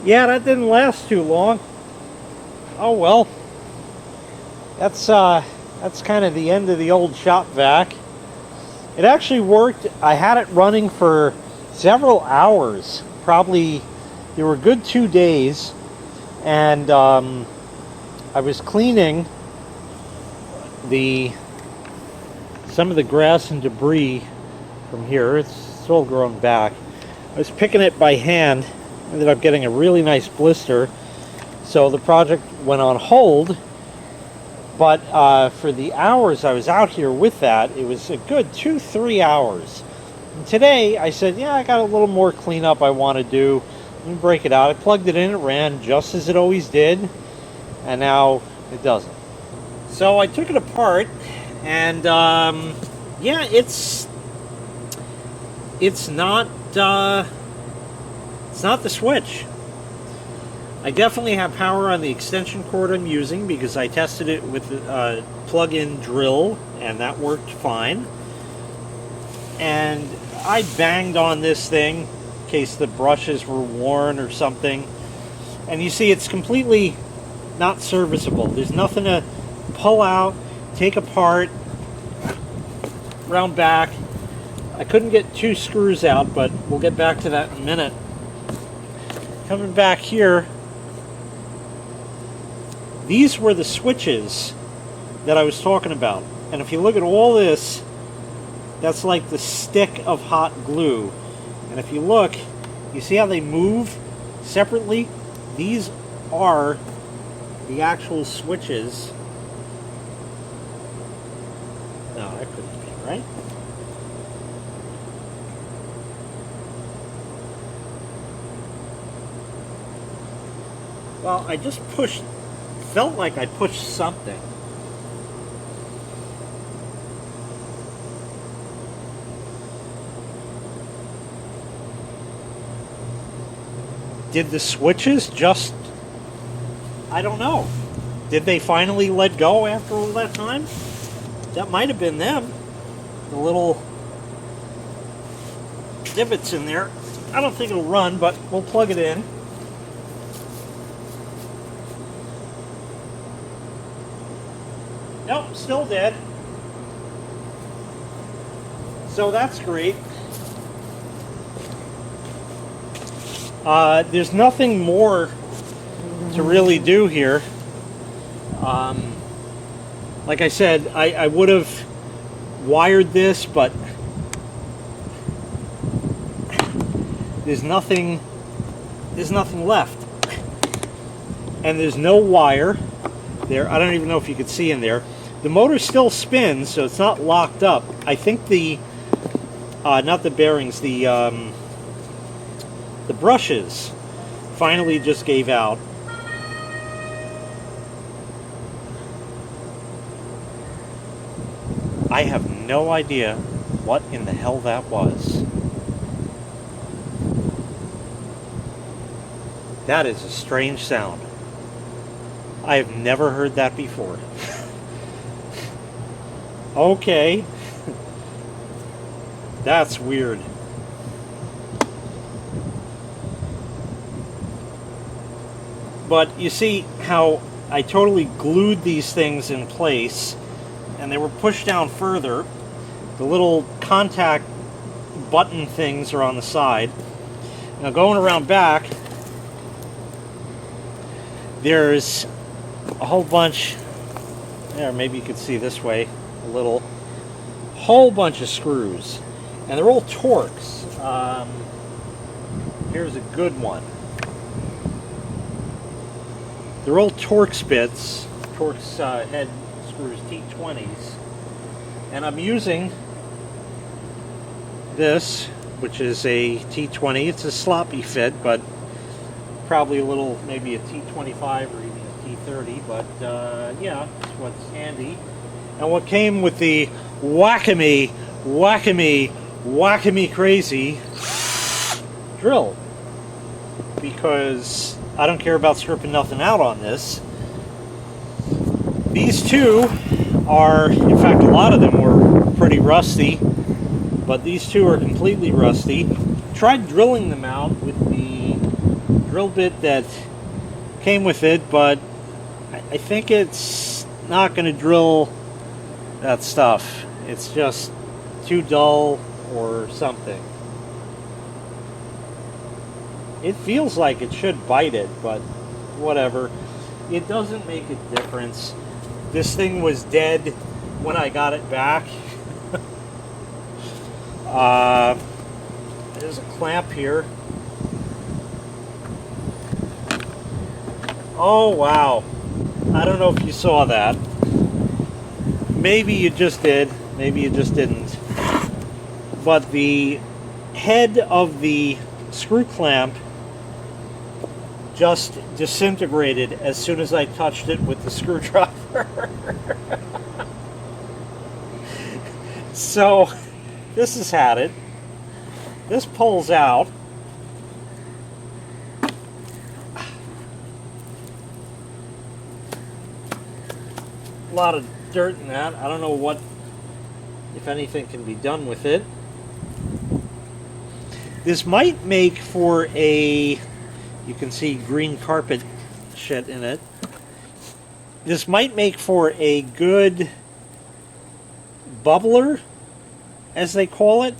Yeah, that didn't last too long. Oh well. That's kind of the end of the old Shop Vac. It actually worked. I had it running for several hours. Probably, they were a good 2 days. And I was cleaning some of the grass and debris from here. It's all grown back. I was picking it by hand. Ended up getting a really nice blister. So the project went on hold. But for the hours I was out here with that, it was a good 2-3 hours. And today I said, yeah, I got a little more cleanup I want to do. Let me break it out. I plugged it in, it ran just as it always did. And now it doesn't. So I took it apart, and yeah, it's not the switch. I definitely have power on the extension cord I'm using because I tested it with a plug-in drill and that worked fine. And I banged on this thing in case the brushes were worn or something. And you see it's completely not serviceable. There's nothing to pull out, take apart, round back. I couldn't get 2 screws out, but we'll get back to that in a minute. Coming back here, these were the switches that I was talking about. And if you look at all this, that's like the stick of hot glue. And if you look, you see how they move separately? These are the actual switches. No, that couldn't be, right? Well, I just pushed, felt like I pushed something. Did the switches just, I don't know. Did they finally let go after all that time? That might have been them. The little divots in there. I don't think it'll run, but we'll plug it in. Nope, still dead. So that's great. There's nothing more to really do here. Like I said, I would have wired this, but there's nothing left. And there's no wire there. I don't even know if you could see in there. The motor still spins, so it's not locked up. I think the not the bearings, the brushes finally just gave out. I have no idea what in the hell that was. That is a strange sound. I have never heard that before. Okay. That's weird. But you see how I totally glued these things in place, and they were pushed down further. The little contact button things are on the side. Now going around back, there's a whole bunch, there, maybe you could see this way a little, whole bunch of screws, and they're all Torx. Here's a good one. They're all Torx bits, Torx-head screws, T20s, and I'm using this, which is a T20. It's a sloppy fit, but probably a little, maybe a T25 or even a T30, but yeah, that's what's handy. And what came with the whack-a-me crazy drill, because I don't care about stripping nothing out on this. These two are, in fact, a lot of them were pretty rusty, but these two are completely rusty. Tried drilling them out with the drill bit that came with it, but I think it's not going to drill that stuff. It's just too dull or something. It feels like it should bite it, but whatever. It doesn't make a difference. This thing was dead when I got it back. There's a clamp here. Oh wow. I don't know if you saw that. Maybe you just did, maybe you just didn't. But the head of the screw clamp just disintegrated as soon as I touched it with the screwdriver. So this has had it. This pulls out. A lot of dirt in that. I don't know what, if anything, can be done with it. This might make for a, you can see green carpet shit in it. This might make for a good bubbler, as they call it.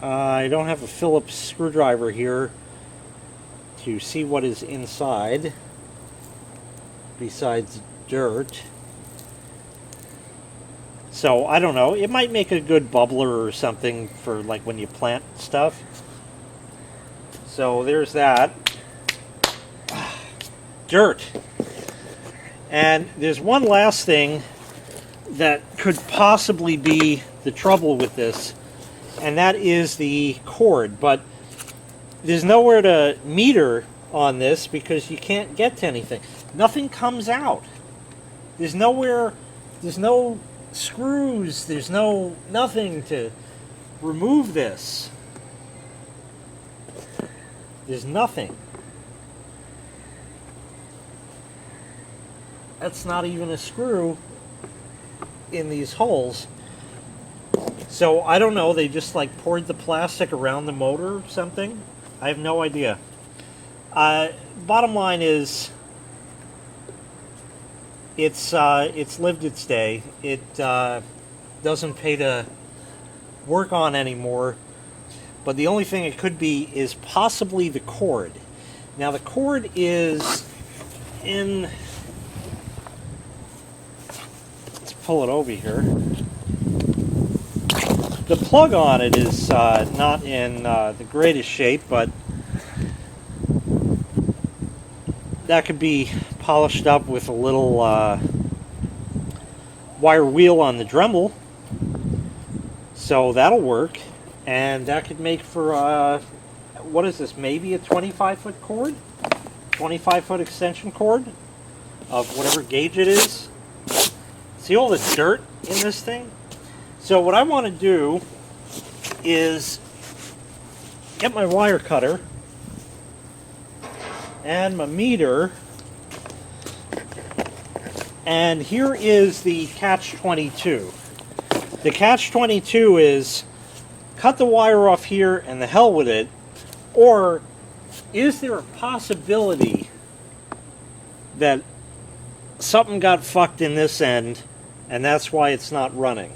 I don't have a Phillips screwdriver here to see what is inside besides dirt. So I don't know, it might make a good bubbler or something for like when you plant stuff. So there's that. Dirt. And there's one last thing that could possibly be the trouble with this, and that is the cord. But there's nowhere to meter on this because you can't get to anything. Nothing comes out. There's nowhere, there's no screws, there's no nothing to remove this. There's nothing. That's not even a screw in these holes. So I don't know, they just like poured the plastic around the motor or something. I have no idea. Bottom line is, it's lived its day. It doesn't pay to work on anymore. But the only thing it could be is possibly the cord. Now the cord is in, let's pull it over here. The plug on it is not in the greatest shape, but that could be polished up with a little wire wheel on the Dremel. So that'll work. And that could make for, what is this, maybe a 25-foot cord? 25-foot extension cord of whatever gauge it is. See all the dirt in this thing? So what I want to do is get my wire cutter and my meter, and here is the catch-22. The catch-22 is cut the wire off here and the hell with it, or is there a possibility that something got fucked in this end and that's why it's not running?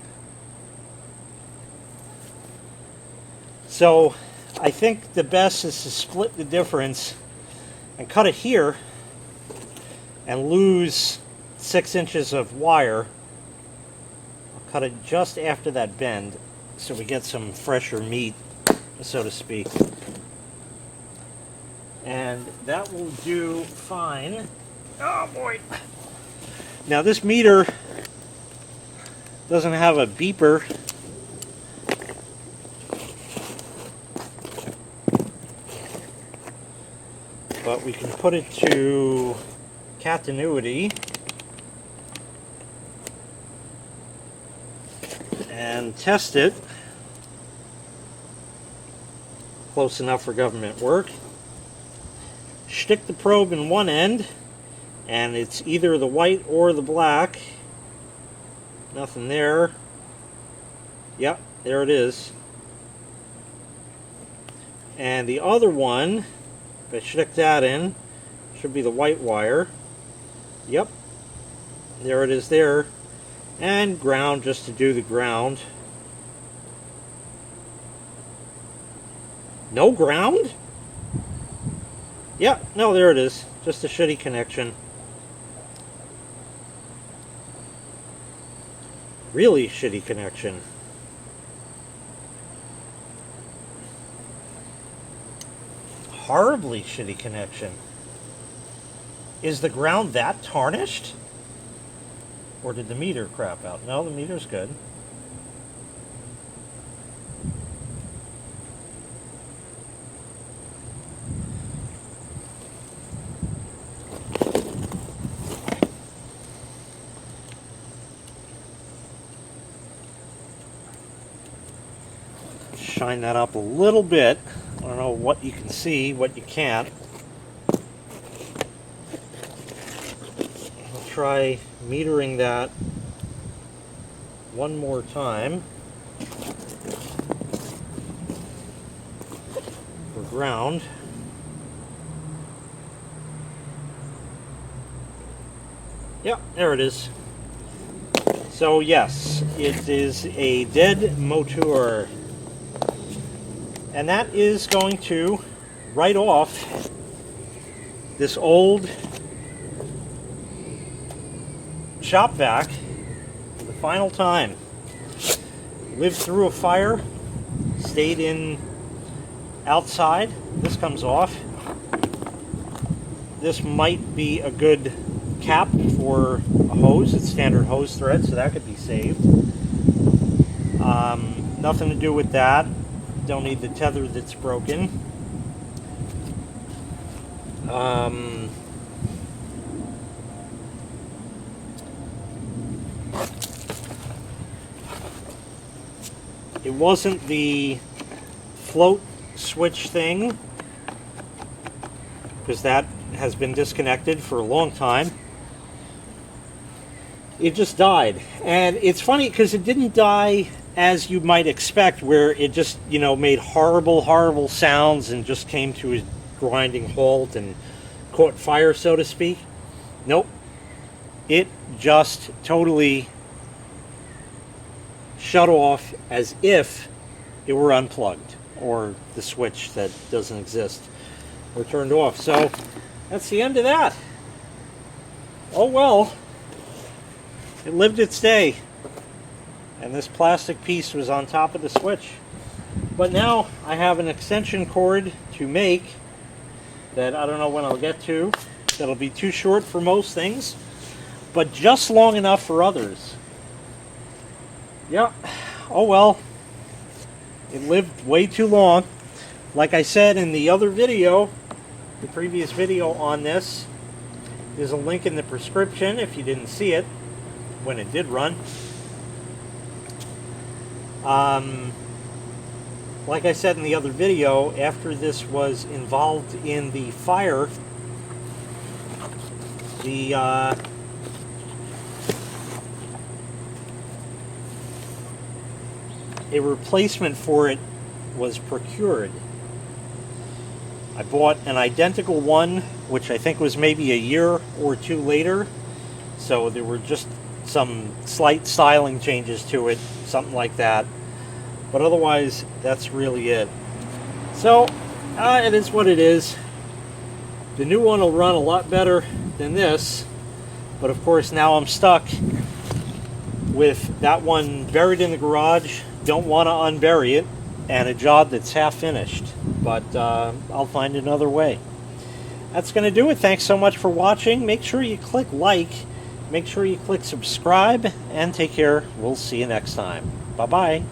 So I think the best is to split the difference and cut it here and lose 6 inches of wire. I'll cut it just after that bend so we get some fresher meat, so to speak. And that will do fine. Oh boy. Now this meter doesn't have a beeper. But we can put it to continuity and test it. Close enough for government work. Stick the probe in one end, and it's either the white or the black. Nothing there. Yep, there it is. And the other one, if I stick that in, should be the white wire. Yep, there it is there. And ground, just to do the ground. No ground? Yeah, no, there it is. Just a shitty connection. Really shitty connection. Horribly shitty connection. Is the ground that tarnished? Or did the meter crap out? No, the meter's good. Shine that up a little bit. I don't know what you can see, what you can't. I'll try metering that one more time for ground. Yep, there it is. So yes, it is a dead motor. And that is going to write off this old Shop Vac for the final time. Lived through a fire, stayed in outside. This comes off. This might be a good cap for a hose. It's standard hose thread, so that could be saved. Nothing to do with that. Don't need the tether that's broken. It wasn't the float switch thing, because that has been disconnected for a long time. It just died. And it's funny because it didn't die as you might expect, where it just, you know, made horrible, horrible sounds and just came to a grinding halt and caught fire, so to speak. Nope. It just totally shut off as if it were unplugged, or the switch that doesn't exist, or turned off. So that's the end of that. Oh well. It lived its day. And this plastic piece was on top of the switch. But now I have an extension cord to make that I don't know when I'll get to. That'll be too short for most things, but just long enough for others. Yep. Oh well. It lived way too long. Like I said in the other video, the previous video on this, there's a link in the prescription if you didn't see it when it did run. Like I said in the other video, after this was involved in the fire, the a replacement for it was procured. I bought an identical one, which I think was maybe a year or two later, so there were just some slight styling changes to it, something like that. But otherwise, that's really it. So, it is what it is. The new one will run a lot better than this, but of course now I'm stuck with that one buried in the garage. Don't want to unbury it, and a job that's half finished. But I'll find another way. That's going to do it. Thanks so much for watching. Make sure you click like. Make sure you click subscribe, and take care. We'll see you next time. Bye-bye.